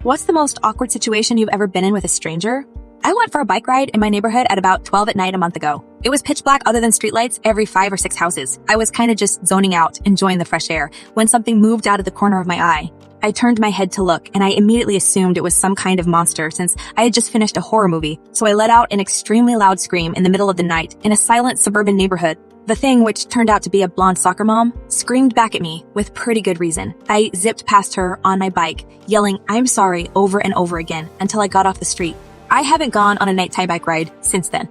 What's the most awkward situation you've ever been in with a stranger? I went for a bike ride in my neighborhood at about 12 at night a month ago. It was pitch black other than streetlights every 5 or 6 houses. I was kind of just zoning out, enjoying the fresh air, when something moved out of the corner of my eye. I turned my head to look, and I immediately assumed it was some kind of monster since I had just finished a horror movie, so I let out an extremely loud scream in the middle of the night in a silent suburban neighborhood. The thing, which turned out to be a blonde soccer mom, screamed back at me with pretty good reason. I zipped past her on my bike, yelling, "I'm sorry," over and over again until I got off the street. I haven't gone on a nighttime bike ride since then.